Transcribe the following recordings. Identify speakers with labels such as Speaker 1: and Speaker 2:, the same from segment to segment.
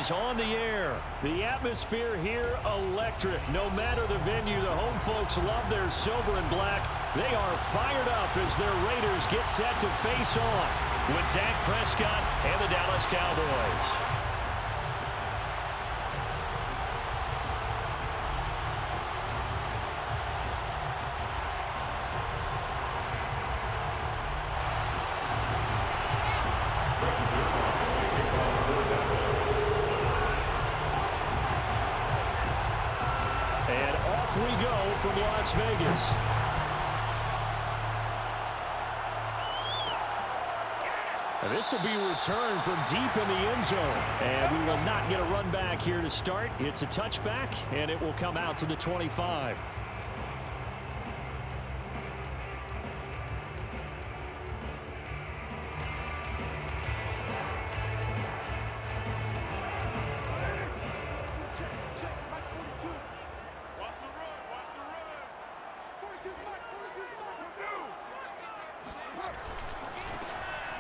Speaker 1: is on the air. The atmosphere here, electric. No matter the venue, the home folks love their silver and black. They are fired up as their Raiders get set to face off with Dak Prescott and the Dallas Cowboys. We go from Las Vegas. And this will be a return from deep in the end zone. And we will not get a run back here to start. It's a touchback, and it will come out to the 25.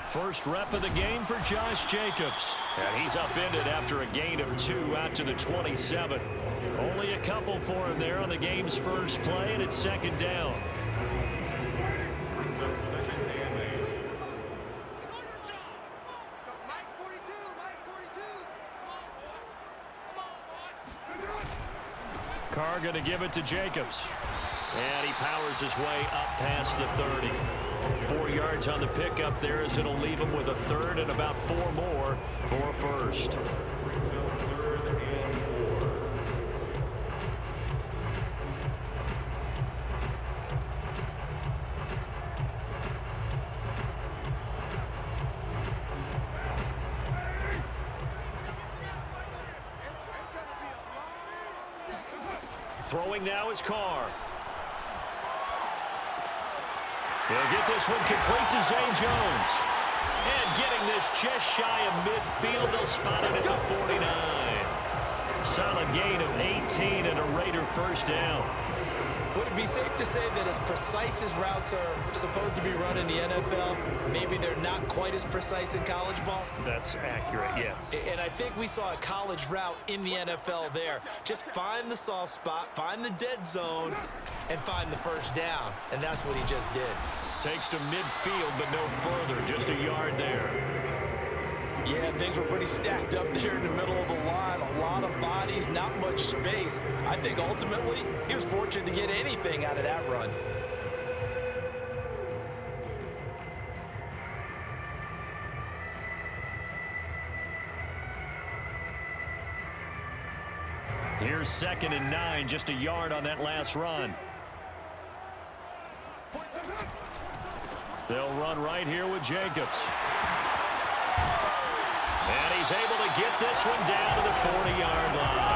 Speaker 1: First rep of the game for Josh Jacobs. And he's upended after a gain of 2 out to the 27. Only a couple for him there on the game's first play, and it's second down. Brings up second and 8. Carr going to give it to Jacobs. And he powers his way up past the 30. 4 yards on the pickup there as it'll leave him with a third and about 4 more for a first. Brings up 3rd and 4. Throwing now is Carr. He'll get this one complete to Zay Jones. And getting this just shy of midfield, they'll spot it at the 49. Solid gain of 18 and a Raider first down.
Speaker 2: Would it be safe to say that as precise as routes are supposed to be run in the NFL, maybe they're not quite as precise in college ball?
Speaker 1: That's accurate, yeah.
Speaker 2: And I think we saw a college route in the NFL there. Just find the soft spot, find the dead zone, and find the first down. And that's what he just did.
Speaker 1: Takes to midfield, but no further. Just a yard there.
Speaker 2: Yeah, things were pretty stacked up there in the middle of the line. A lot of bodies, not much space. I think ultimately he was fortunate to get anything out of that run.
Speaker 1: Here's 2nd and 9, just a yard on that last run. They'll run right here with Jacobs. And he's able to get this one down to the 40-yard line.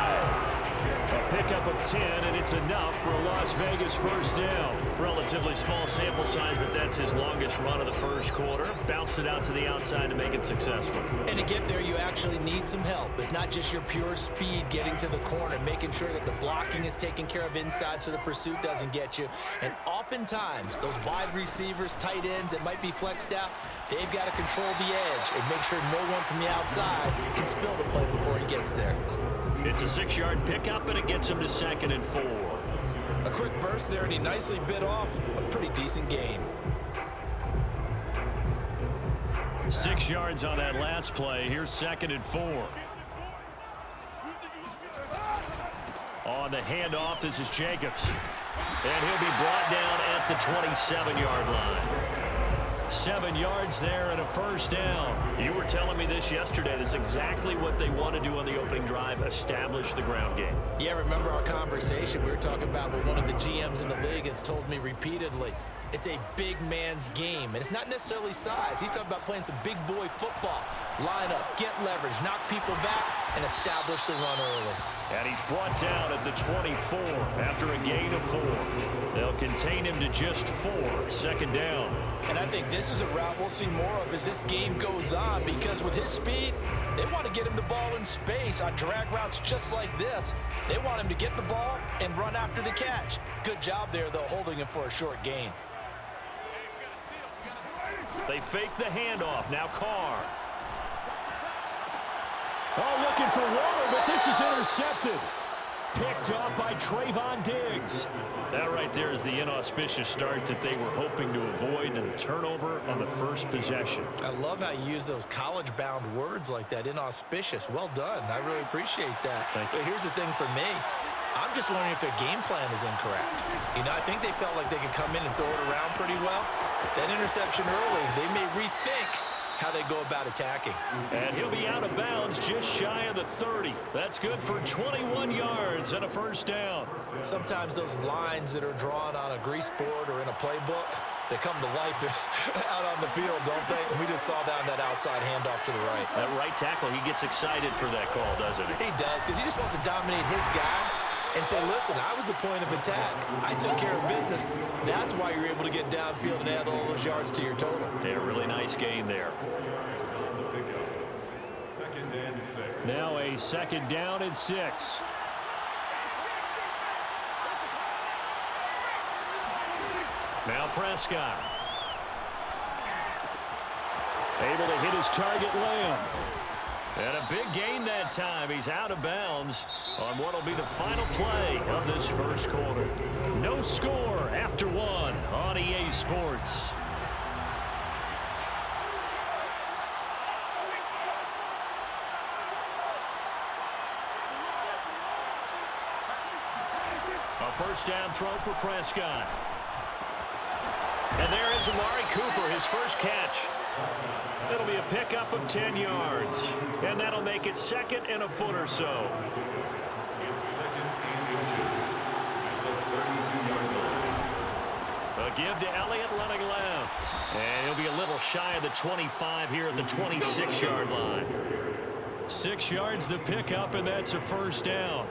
Speaker 1: A pickup of 10, and it's enough for a Las Vegas first down. Relatively small sample size, but that's his longest run of the first quarter. Bounced it out to the outside to make it successful.
Speaker 2: And to get there, you actually need some help. It's not just your pure speed getting to the corner, making sure that the blocking is taken care of inside so the pursuit doesn't get you. And oftentimes, those wide receivers, tight ends that might be flexed out, they've got to control the edge and make sure no one from the outside can spill the play before he gets there.
Speaker 1: It's a 6-yard pickup, and it gets him to 2nd and 4.
Speaker 2: A quick burst there, and he nicely bit off a pretty decent gain.
Speaker 1: 6 yards on that last play. Here's 2nd and 4. On the handoff, this is Jacobs. And he'll be brought down at the 27-yard line. 7 yards there and a first down. You were telling me this yesterday. That's exactly what they want to do on the opening drive, establish the ground game.
Speaker 2: Yeah, remember our conversation? We were talking about what one of the GMs in the league has told me repeatedly. It's a big man's game, and it's not necessarily size. He's talking about playing some big boy football. Line up, get leverage, knock people back, and establish the run early.
Speaker 1: And he's brought down at the 24 after a gain of 4. They'll contain him to just 4, 2nd down.
Speaker 2: And I think this is a route we'll see more of as this game goes on, because with his speed, they want to get him the ball in space on drag routes just like this. They want him to get the ball and run after the catch. Good job there, though, holding him for a short gain.
Speaker 1: They fake the handoff. Now Carr. Oh, looking for Waller, but this is intercepted. Picked off by Trayvon Diggs. That right there is the inauspicious start that they were hoping to avoid, and a turnover on the first possession.
Speaker 2: I love how you use those college-bound words like that, inauspicious. Well done. I really appreciate that. But here's the thing for me. I'm just wondering if their game plan is incorrect. You know, I think they felt like they could come in and throw it around pretty well. That interception early, they may rethink how they go about attacking.
Speaker 1: And he'll be out of bounds just shy of the 30. That's good for 21 yards and a first down.
Speaker 2: Sometimes those lines that are drawn on a grease board or in a playbook, they come to life out on the field, don't they? We just saw that on that outside handoff to the right.
Speaker 1: That right tackle, he gets excited for that call, doesn't he?
Speaker 2: He does, because he just wants to dominate his guy and say, listen, I was the point of attack. I took care of business. That's why you're able to get downfield and add all those yards to your total.
Speaker 1: Yeah, really nice gain there. Now a second down and 6. Now Prescott. Able to hit his target, Lamb. And a big gain that time. He's out of bounds on what will be the final play of this first quarter. No score after 1 on EA Sports. A first down throw for Prescott. And there is Amari Cooper, his first catch. It'll be a pickup of 10 yards. And that'll make it second and a foot or so. A give to Elliott running left. And he'll be a little shy of the 25 here at the 26-yard line. 6 yards the pickup, and that's a first down.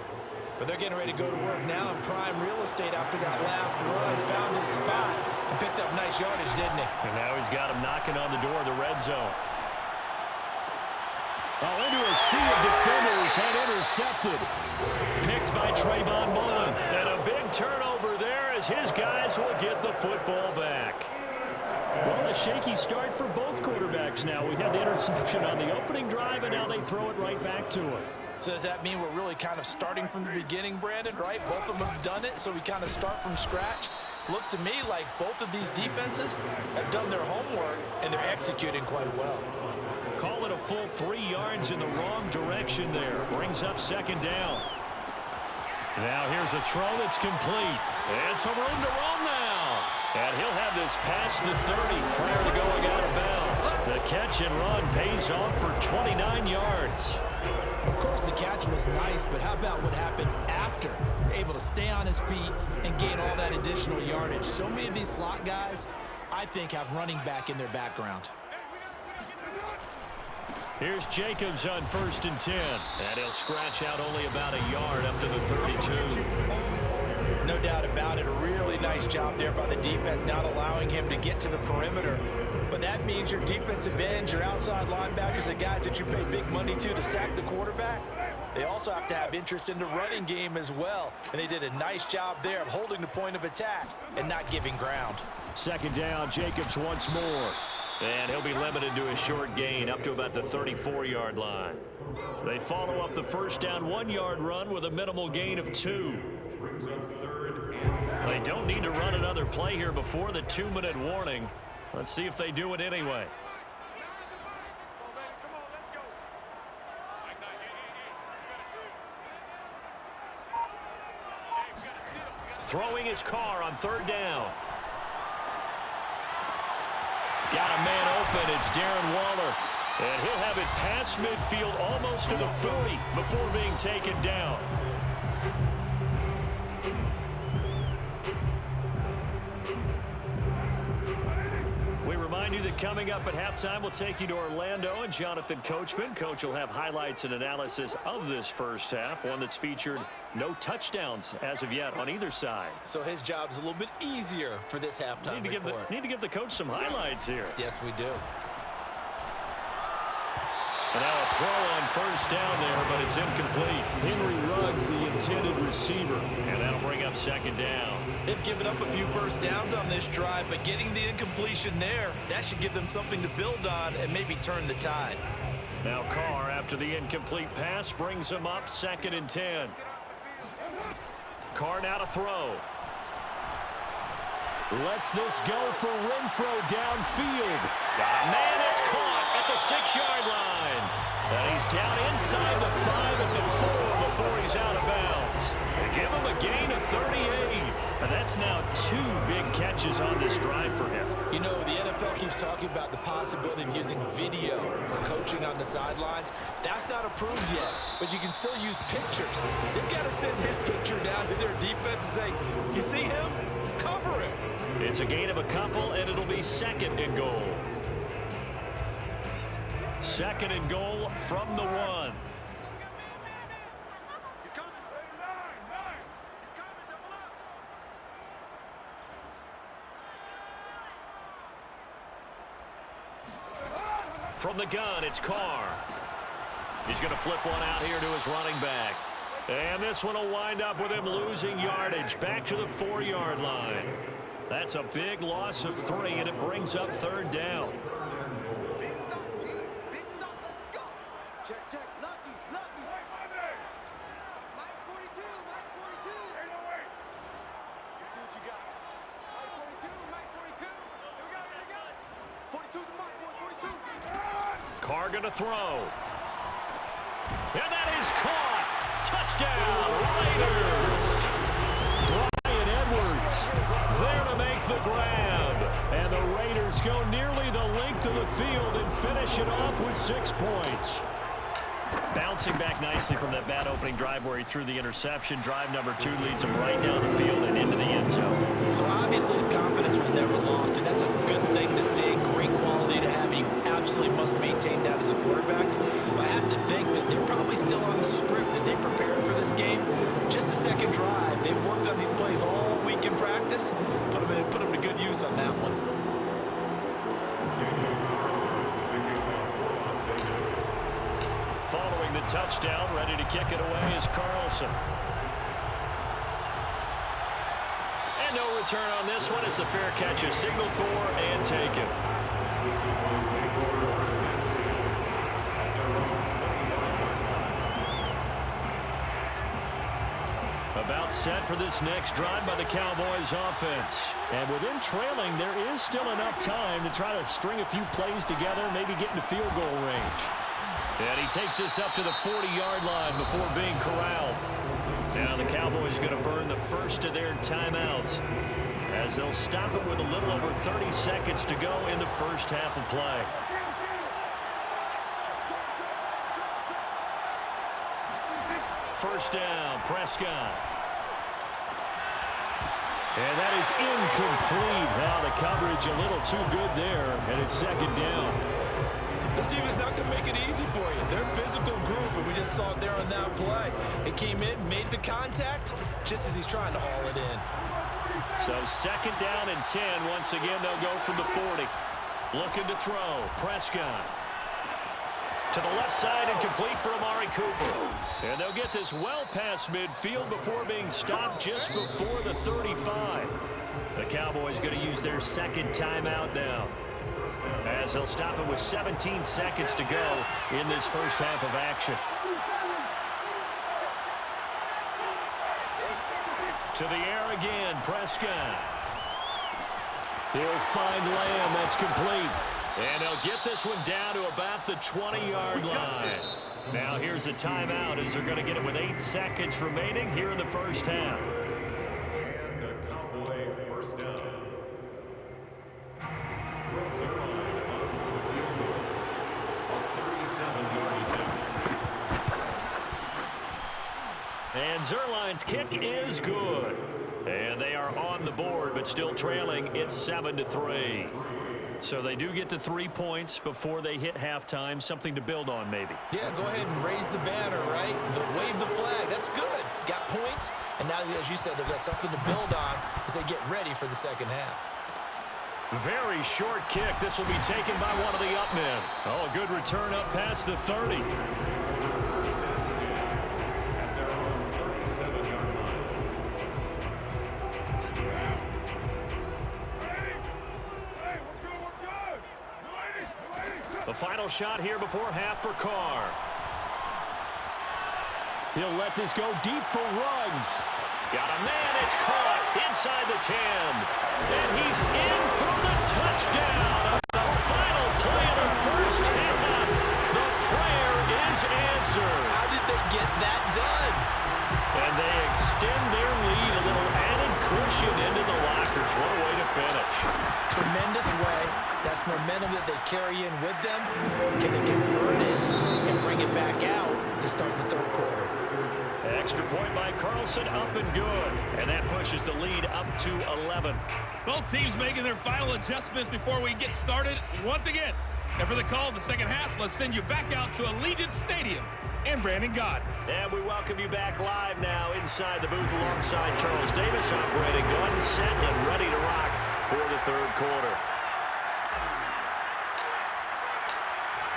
Speaker 2: But they're getting ready to go to work now in prime real estate after that last run. Found his spot and picked up nice yardage, didn't he?
Speaker 1: And now he's got him knocking on the door of the red zone. Oh, into a sea of defenders and intercepted. Picked by Trayvon Mullen. And a big turnover there as his guys will get the football back. Well, a shaky start for both quarterbacks now. We had the interception on the opening drive, and now they throw it right back to him.
Speaker 2: So does that mean we're really kind of starting from the beginning, Brandon, right? Both of them have done it, so we kind of start from scratch. Looks to me like both of these defenses have done their homework, and they're executing quite well.
Speaker 1: Call it a full 3 yards in the wrong direction there. Brings up second down. Now here's a throw that's complete. And some room to roam now. And he'll have this past the 30 prior to going out of bounds. The catch and run pays off for 29 yards.
Speaker 2: Of course, the catch was nice, but how about what happened after? Able to stay on his feet and gain all that additional yardage. So many of these slot guys, I think, have running back in their background.
Speaker 1: Here's Jacobs on 1st and 10. And he'll scratch out only about a yard up to the 32.
Speaker 2: No doubt about it. A really nice job there by the defense, not allowing him to get to the perimeter. But that means your defensive ends, your outside linebackers, the guys that you pay big money to sack the quarterback, they also have to have interest in the running game as well. And they did a nice job there of holding the point of attack and not giving ground.
Speaker 1: Second down, Jacobs once more. And he'll be limited to a short gain up to about the 34-yard line. They follow up the first down 1-yard run with a minimal gain of 2. They don't need to run another play here before the 2-minute warning. Let's see if they do it anyway. Throwing his car on 3rd down. Got a man open. It's Darren Waller. And he'll have it past midfield almost to the 40 before being taken down. We remind you that coming up at halftime, we'll take you to Orlando and Jonathan Coachman. Coach will have highlights and analysis of this first half, one that's featured no touchdowns as of yet on either side.
Speaker 2: So his job's a little bit easier for this halftime report.
Speaker 1: Need to give the coach some highlights here.
Speaker 2: Yes, we do.
Speaker 1: And now a throw on 1st down there, but it's incomplete. Henry Ruggs, the intended receiver, and that'll bring up 2nd down.
Speaker 2: They've given up a few first downs on this drive, but getting the incompletion there, that should give them something to build on and maybe turn the tide.
Speaker 1: Now Carr, after the incomplete pass, brings him up 2nd and 10. Carr now to throw. Lets this go for Renfro downfield. Got a man, it's caught at the 6-yard line. And he's down inside the 5 at the 4 before he's out of bounds. They give him a gain of 38. And that's now 2 big catches on this drive for him.
Speaker 2: You know, the NFL keeps talking about the possibility of using video for coaching on the sidelines. That's not approved yet, but you can still use pictures. They've got to send his picture down to their defense and say, you see him? Cover him.
Speaker 1: It's a gain of a couple, and it'll be 2nd and goal. 2nd and goal from the 1. From the gun, it's Carr. He's going to flip one out here to his running back. And this one will wind up with him losing yardage back to the 4-yard line. That's a big loss of 3, and it brings up 3rd down.
Speaker 3: Big stop, let's go. Check, lucky. Mike 42. Let's see what you got. Mike 42. Here we go. 42's the mark, boys, 42.
Speaker 1: Carr going to throw. And that is caught. Touchdown, Raiders. Bryan Edwards there to make the grab. And the Raiders go nearly the length of the field and finish it off with 6 points. Bouncing back nicely from that bad opening drive where he threw the interception. Drive number 2 leads him right down the field and into the end zone.
Speaker 2: So obviously his confidence was never lost, and that's a good thing to see. Great quality to have, and you absolutely must maintain that as a quarterback. But I have to think that they're probably still on the script that they prepared for this game. Just the second drive. They've worked on these plays all week in practice. Put them to good use on that one.
Speaker 1: Following the touchdown, ready to kick it away is Carlson. And no return on this one as the fair catch is signaled for and taken. About set for this next drive by the Cowboys offense. And with them trailing, there is still enough time to try to string a few plays together, maybe get into field goal range. And he takes this up to the 40-yard line before being corralled. Now the Cowboys going to burn the first of their timeouts as they'll stop it with a little over 30 seconds to go in the first half of play. First down, Prescott. And that is incomplete. Now the coverage a little too good there, and it's 2nd down.
Speaker 2: This team is not going to make it easy for you. They're a physical group, and we just saw it there on that play. It came in, made the contact, just as he's trying to haul it in.
Speaker 1: So 2nd down and 10. Once again, they'll go from the 40. Looking to throw. Prescott. To the left side and complete for Amari Cooper. And they'll get this well past midfield before being stopped just before the 35. The Cowboys going to use their 2nd timeout now, as they'll stop it with 17 seconds to go in this first half of action. To the air again, Prescott. He'll find Lamb. That's complete. And they'll get this one down to about the 20-yard line. Now here's a timeout as they're going to get it with 8 seconds remaining here in the first half.
Speaker 4: And the Cowboys first down.
Speaker 1: And Zerline's kick is good. And they are on the board, but still trailing. It's 7-3. So they do get the 3 points before they hit halftime. Something to build on, maybe.
Speaker 2: Yeah, go ahead and raise the banner, right? Wave the flag. That's good. Got points. And now, as you said, they've got something to build on as they get ready for the second half.
Speaker 1: Very short kick. This will be taken by one of the up men. Oh, a good return up past the 30. A final shot here before half for Carr. He'll let this go deep for Ruggs. Got a man, it's caught inside the 10. And he's in for the touchdown. The final play of the first half. The prayer is answered.
Speaker 2: How did they get that done?
Speaker 1: And they extend their lead, a little added cushion into the lockers. What a way to finish.
Speaker 2: Tremendous way. That's momentum that they carry in with them. Can they convert it and bring it back out to start the third quarter?
Speaker 1: Extra point by Carlson, up and good. And that pushes the lead up to 11.
Speaker 5: Both teams making their final adjustments before we get started once again. And for the call of the second half, let's send you back out to Allegiant Stadium and Brandon Gott.
Speaker 1: And we welcome you back live now inside the booth alongside Charles Davis. I'm Brandon Gott, set and ready to rock for the third quarter.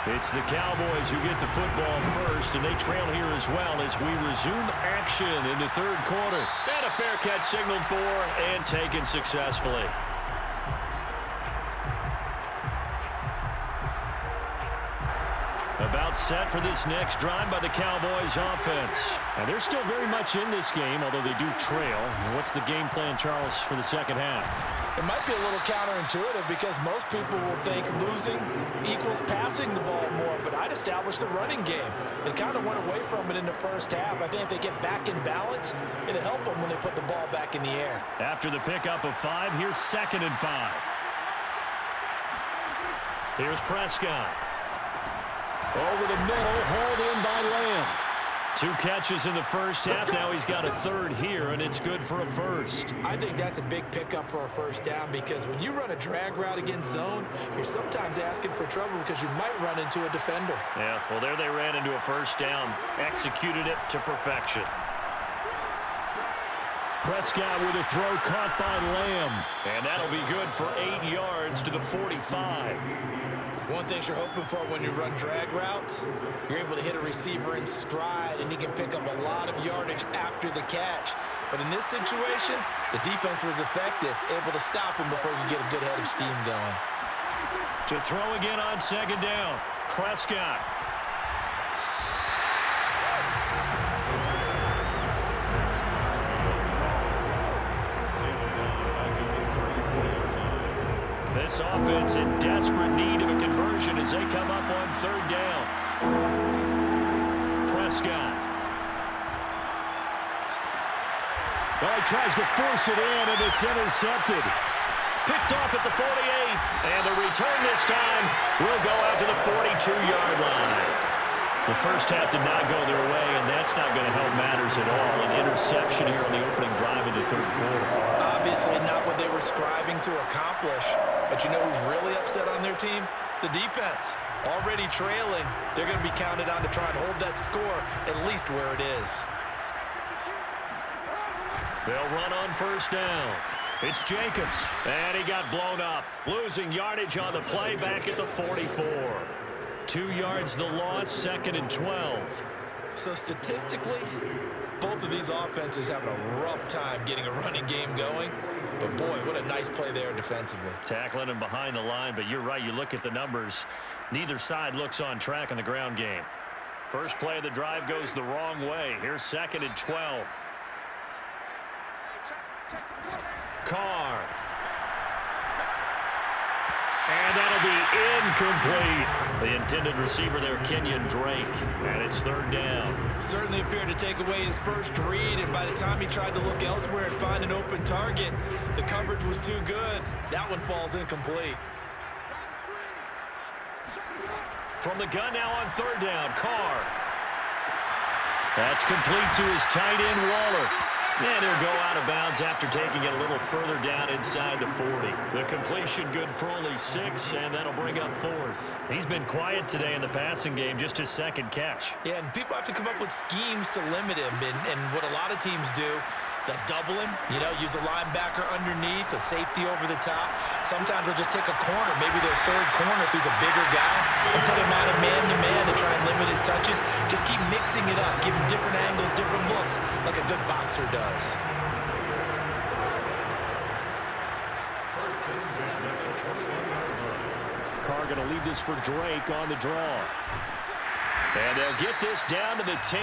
Speaker 1: It's the Cowboys who get the football first, and they trail here as well as we resume action in the third quarter. And a fair catch signaled for and taken successfully. About set for this next drive by the Cowboys offense. And they're still very much in this game, although they do trail. What's the game plan, Charles, for the second half?
Speaker 6: It might be a little counterintuitive because most people will think losing equals passing the ball more, but I'd establish the running game. They kind of went away from it in the first half. I think if they get back in balance, it'll help them when they put the ball back in the air.
Speaker 1: After the pickup of 5, here's 2nd and 5. Here's Prescott. Over the middle, hauled in by Lamb. 2 catches in the first half. Now he's got a third here, and it's good for a first.
Speaker 2: I think that's a big pickup for a first down because when you run a drag route against zone, you're sometimes asking for trouble because you might run into a defender.
Speaker 1: Yeah, well, there they ran into a first down. Executed it to perfection. Prescott with a throw caught by Lamb. And that'll be good for 8 yards to the 45.
Speaker 2: One thing you're hoping for when you run drag routes, you're able to hit a receiver in stride, and he can pick up a lot of yardage after the catch. But in this situation, the defense was effective, able to stop him before you get a good head of steam going.
Speaker 1: To throw again on 2nd down, Prescott. This offense in desperate need of a conversion as they come up on 3rd down. Prescott. Well, he tries to force it in, and it's intercepted. Picked off at the 48, and the return this time will go out to the 42-yard line. The first half did not go their way, and that's not going to help matters at all. An interception here on the opening drive of the third quarter.
Speaker 2: Obviously not what they were striving to accomplish. But you know who's really upset on their team? The defense. Already trailing, they're going to be counted on to try and hold that score at least where it is.
Speaker 1: They'll run on 1st down. It's Jacobs, and he got blown up. Losing yardage on the play back at the 44. 2 yards the loss, 2nd and 12.
Speaker 2: So statistically, both of these offenses have a rough time getting a running game going. But boy, what a nice play there defensively.
Speaker 1: Tackling him behind the line, but you're right, you look at the numbers. Neither side looks on track in the ground game. First play of the drive goes the wrong way. Here's 2nd and 12. Carr. And that'll be incomplete. The intended receiver there, Kenyon Drake. And it's 3rd down.
Speaker 2: Certainly appeared to take away his first read, and by the time he tried to look elsewhere and find an open target, the coverage was too good. That one falls incomplete.
Speaker 1: From the gun now on 3rd down, Carr. That's complete to his tight end, Waller. And he'll go out of bounds after taking it a little further down inside the 40. The completion good for only 6, and that'll bring up 4th. He's been quiet today in the passing game, just his 2nd catch.
Speaker 2: Yeah, and people have to come up with schemes to limit him. And what a lot of teams do, they'll double him, use a linebacker underneath, a safety over the top. Sometimes they'll just take a corner, maybe their 3rd corner if he's a bigger guy, and put him out of man-to-man to try and limit his touches. Just keep mixing it up, give him different angles, different looks, like a good boxer does.
Speaker 1: Carr going to leave this for Drake on the draw. And they'll get this down to the 10.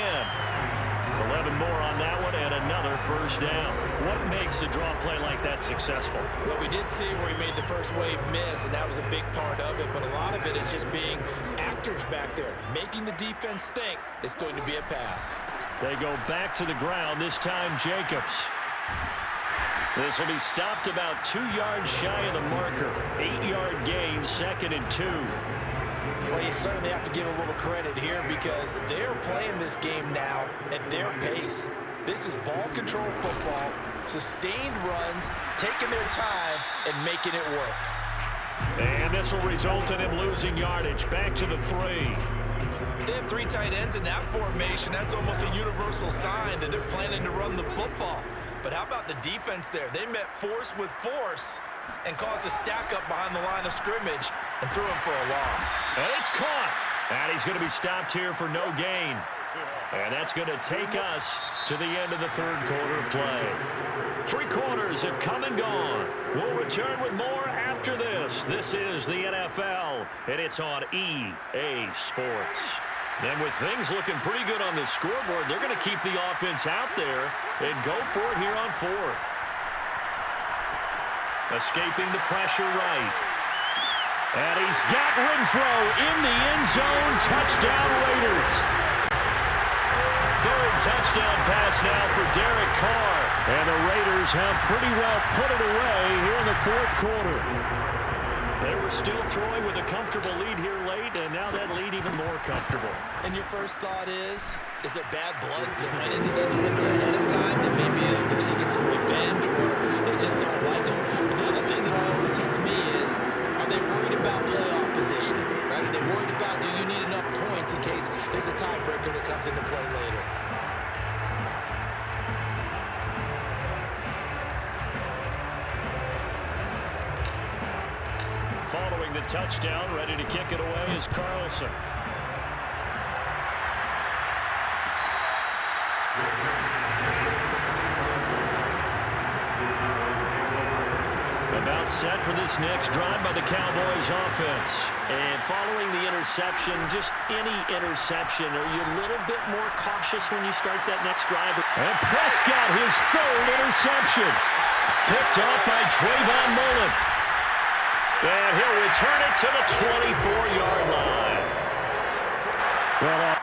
Speaker 1: 11 more on that one and another first down. What makes a draw play like that successful?
Speaker 2: Well, we did see where he made the first wave miss, and that was a big part of it. But a lot of it is just being actors back there, making the defense think it's going to be a pass.
Speaker 1: They go back to the ground, this time Jacobs. This will be stopped about 2 yards shy of the marker. 8-yard gain, 2nd and 2.
Speaker 2: Well, you certainly have to give a little credit here because they're playing this game now at their pace. This is ball control football, sustained runs, taking their time, and making it work.
Speaker 1: And this will result in him losing yardage. Back to the 3.
Speaker 2: They have 3 tight ends in that formation. That's almost a universal sign that they're planning to run the football. But how about the defense there? They met force with force and caused a stack up behind the line of scrimmage and threw him for a loss.
Speaker 1: And it's caught. And he's going to be stopped here for no gain. And that's going to take us to the end of the third quarter play. 3 quarters have come and gone. We'll return with more after this. This is the NFL, and it's on EA Sports. And with things looking pretty good on the scoreboard, they're going to keep the offense out there and go for it here on 4th. Escaping the pressure right. And he's got Renfro in the end zone. Touchdown Raiders. 3rd touchdown pass now for Derek Carr. And the Raiders have pretty well put it away here in the 4th quarter. They were still throwing with a comfortable lead here late, and now that lead even more comfortable.
Speaker 2: And your first thought is there bad blood that went into this one ahead of time? That maybe they're seeking some revenge or they just don't like them? But the other thing that always hits me is, are they worried about playoff positioning? Right? Are they worried about, do you need enough points in case there's a tiebreaker that comes into play later?
Speaker 1: Following the touchdown, ready to kick it away is Carlson. About set for this next drive by the Cowboys offense. And following the interception, just any interception, are you a little bit more cautious when you start that next drive? And Prescott, his 3rd interception. Picked off by Trayvon Mullen. And he'll return it to the 24-yard line. Well,